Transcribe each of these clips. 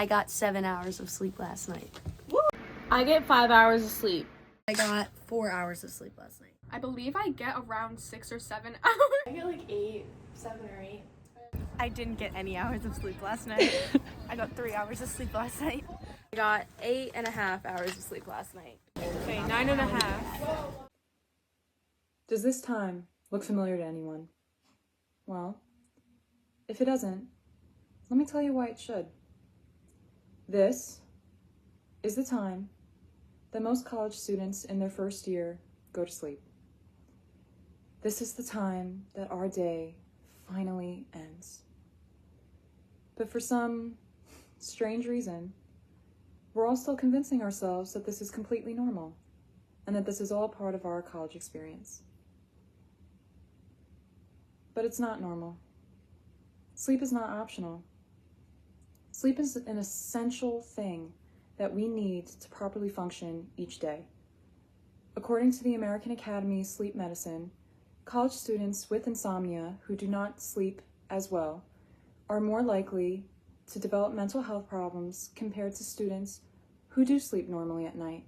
I got 7 hours of sleep last night. Woo! I get 5 hours of sleep. I got 4 hours of sleep last night. I believe I get around 6 or 7 hours. I get like 7 or 8. I didn't get any hours of sleep last night. I got 3 hours of sleep last night. I got 8.5 hours of sleep last night. Okay, 9.5. Does this time look familiar to anyone? Well, if it doesn't, let me tell you why it should. This is the time that most college students in their first year go to sleep. This is the time that our day finally ends. But for some strange reason, we're all still convincing ourselves that this is completely normal and that this is all part of our college experience. But it's not normal. Sleep is not optional. Sleep is an essential thing that we need to properly function each day. According to the American Academy of Sleep Medicine, college students with insomnia who do not sleep as well are more likely to develop mental health problems compared to students who do sleep normally at night.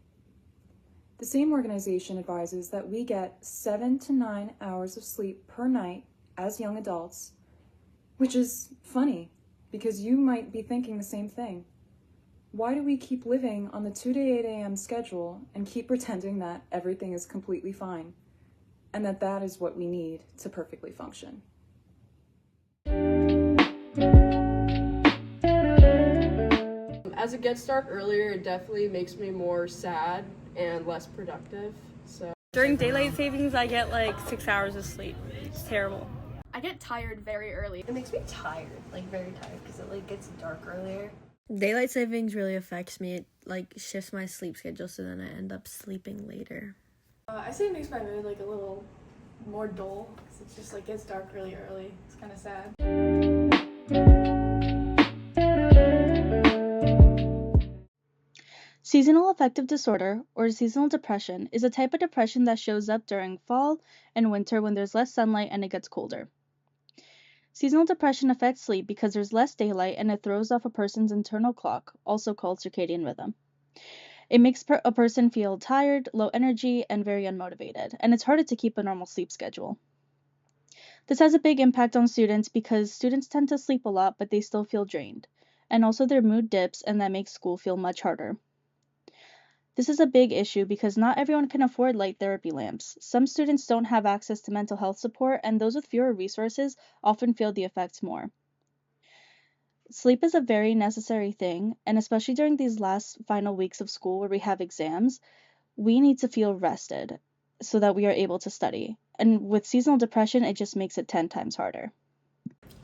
The same organization advises that we get 7 to 9 hours of sleep per night as young adults, which is funny because you might be thinking the same thing. Why do we keep living on the 2 to 8 a.m. schedule and keep pretending that everything is completely fine and that that is what we need to perfectly function? As it gets dark earlier, it definitely makes me more sad and less productive. So During daylight savings, I get like 6 hours of sleep. It's terrible. I get tired very early. It makes me tired, like very tired, because it gets dark earlier. Daylight savings really affects me. It shifts my sleep schedule, so then I end up sleeping later. I say it makes my mood a little more dull because it's just gets dark really early. It's kind of sad. Seasonal affective disorder, or seasonal depression, is a type of depression that shows up during fall and winter when there's less sunlight and it gets colder. Seasonal depression affects sleep because there's less daylight and it throws off a person's internal clock, also called circadian rhythm. It makes a person feel tired, low energy, and very unmotivated, and it's harder to keep a normal sleep schedule. This has a big impact on students because students tend to sleep a lot, but they still feel drained, and also their mood dips, and that makes school feel much harder. This is a big issue because not everyone can afford light therapy lamps. Some students don't have access to mental health support, and those with fewer resources often feel the effects more. Sleep is a very necessary thing, and especially during these last final weeks of school where we have exams, we need to feel rested so that we are able to study. And with seasonal depression, it just makes it 10 times harder.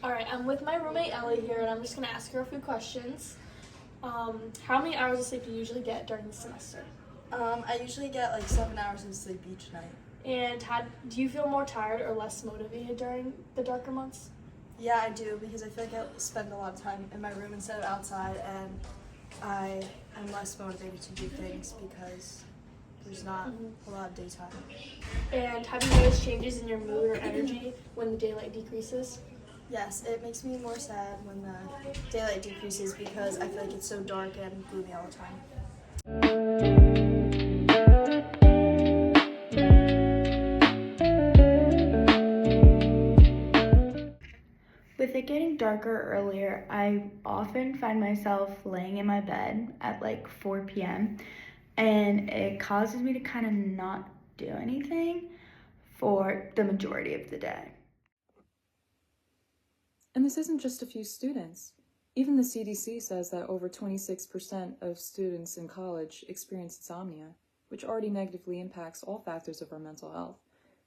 Alright, I'm with my roommate Ellie here, and I'm just going to ask her a few questions. How many hours of sleep do you usually get during the semester? I usually get 7 hours of sleep each night. And do you feel more tired or less motivated during the darker months? Yeah, I do, because I feel like I spend a lot of time in my room instead of outside, and I am less motivated to do things because there's not a lot of daytime. And have you noticed changes in your mood or energy when the daylight decreases? Yes, it makes me more sad when the daylight decreases because I feel like it's so dark and gloomy all the time. With it getting darker earlier, I often find myself laying in my bed at 4 p.m. and it causes me to kind of not do anything for the majority of the day. And this isn't just a few students. Even the CDC says that over 26% of students in college experience insomnia, which already negatively impacts all factors of our mental health,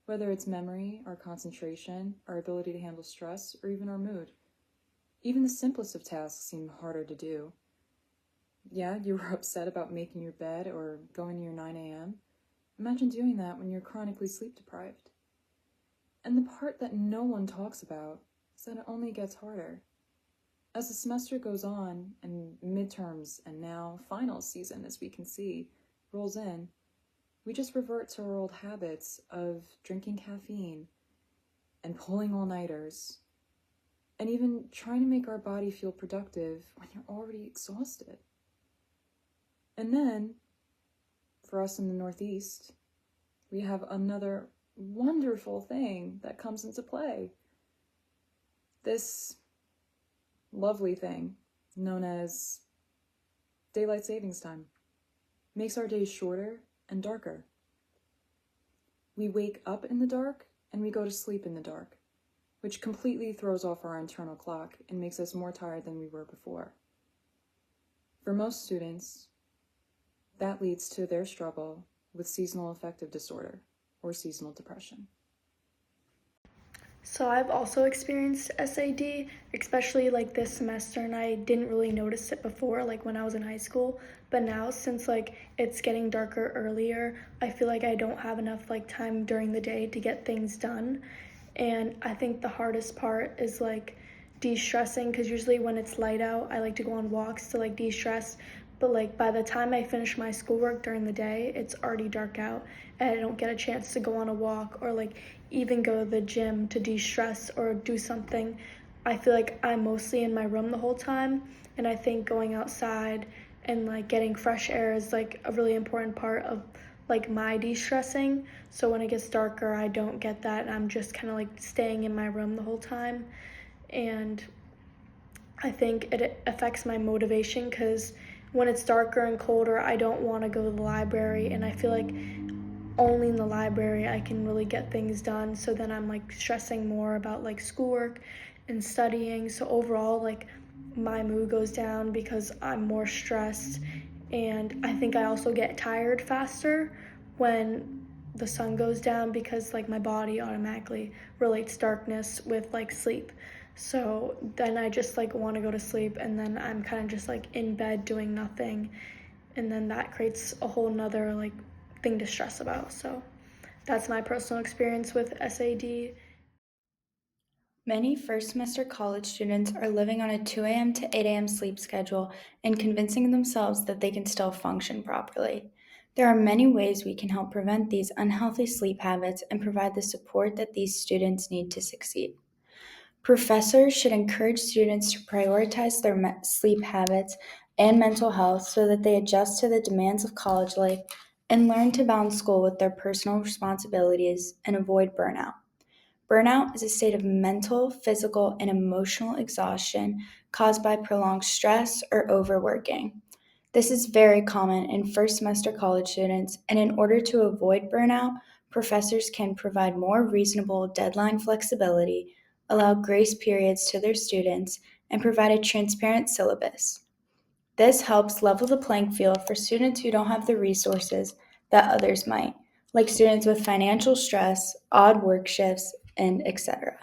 whether it's memory, our concentration, our ability to handle stress, or even our mood. Even the simplest of tasks seem harder to do. Yeah, you were upset about making your bed or going to your 9 a.m. Imagine doing that when you're chronically sleep deprived. And the part that no one talks about is that it only gets harder. As the semester goes on, and midterms and now finals season, as we can see, rolls in, we just revert to our old habits of drinking caffeine and pulling all-nighters and even trying to make our body feel productive when you're already exhausted. And then, for us in the Northeast, we have another wonderful thing that comes into play. This lovely thing known as daylight savings time makes our days shorter and darker. We wake up in the dark and we go to sleep in the dark, which completely throws off our internal clock and makes us more tired than we were before. For most students, that leads to their struggle with seasonal affective disorder or seasonal depression. So I've also experienced SAD, especially like this semester, and I didn't really notice it before, like when I was in high school. But now, since like it's getting darker earlier, I feel like I don't have enough like time during the day to get things done. And I think the hardest part is like de-stressing, because usually when it's light out, I like to go on walks to like de-stress. But like by the time I finish my schoolwork during the day, it's already dark out and I don't get a chance to go on a walk or like even go to the gym to de-stress or do something. I feel like I'm mostly in my room the whole time, and I think going outside and like getting fresh air is like a really important part of like my de-stressing. So when it gets darker, I don't get that, and I'm just kind of like staying in my room the whole time. And I think it affects my motivation, because when it's darker and colder, I don't want to go to the library, and I feel like only in the library I can really get things done. So then I'm like stressing more about like schoolwork and studying. So overall, like my mood goes down because I'm more stressed, and I think I also get tired faster when the sun goes down, because like my body automatically relates darkness with like sleep. So then I just like want to go to sleep, and then I'm kind of just like in bed doing nothing, and then that creates a whole nother like thing to stress about. So that's my personal experience with SAD. Many first semester college students are living on a 2 a.m. to 8 a.m. sleep schedule and convincing themselves that they can still function properly. There are many ways we can help prevent these unhealthy sleep habits and provide the support that these students need to succeed. Professors should encourage students to prioritize their sleep habits and mental health so that they adjust to the demands of college life and learn to balance school with their personal responsibilities and avoid burnout. Burnout is a state of mental, physical, and emotional exhaustion caused by prolonged stress or overworking. This is very common in first semester college students, and in order to avoid burnout, professors can provide more reasonable deadline flexibility, allow grace periods to their students, and provide a transparent syllabus. This helps level the playing field for students who don't have the resources that others might, like students with financial stress, odd work shifts, and etc.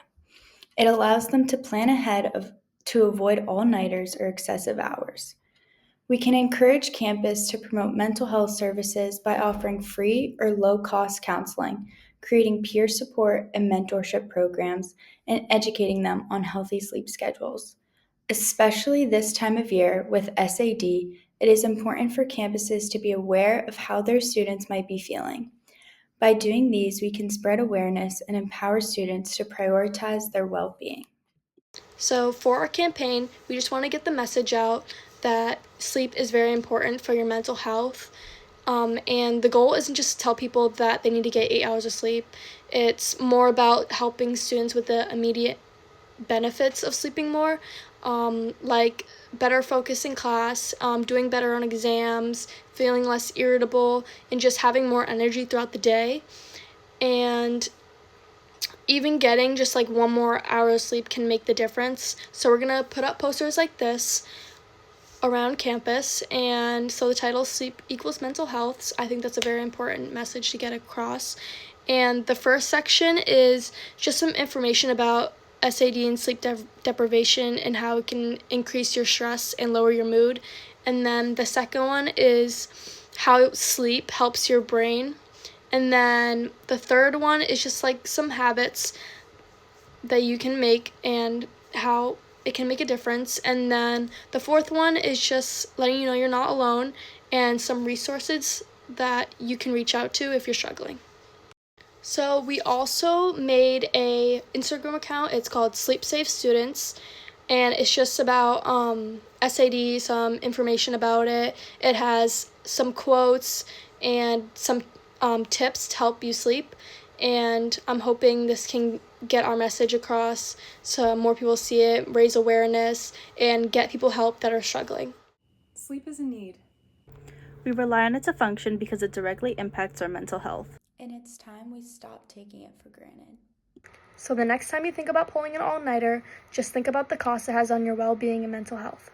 It allows them to plan ahead to avoid all-nighters or excessive hours. We can encourage campus to promote mental health services by offering free or low-cost counseling, creating peer support and mentorship programs, and educating them on healthy sleep schedules. Especially this time of year with SAD, it is important for campuses to be aware of how their students might be feeling. By doing these, we can spread awareness and empower students to prioritize their well-being. So for our campaign, we just want to get the message out that sleep is very important for your mental health. And the goal isn't just to tell people that they need to get 8 hours of sleep. It's more about helping students with the immediate benefits of sleeping more, like better focus in class, doing better on exams, feeling less irritable, and just having more energy throughout the day. And even getting just like 1 more hour of sleep can make the difference. So we're gonna put up posters like this around campus, and so the title is Sleep Equals Mental Health. So I think that's a very important message to get across. And the first section is just some information about SAD and sleep deprivation and how it can increase your stress and lower your mood. And then the second one is how sleep helps your brain. And then the third one is just like some habits that you can make and how it can make a difference. And then the fourth one is just letting you know you're not alone and some resources that you can reach out to if you're struggling. So we also made a Instagram account. It's called Sleep Safe Students, and it's just about SAD, some information about it. It has some quotes and some tips to help you sleep, and I'm hoping this can get our message across so more people see it, raise awareness, and get people help that are struggling. Sleep is a need. We rely on it to function because it directly impacts our mental health. And it's time we stop taking it for granted. So the next time you think about pulling an all-nighter, just think about the cost it has on your well-being and mental health.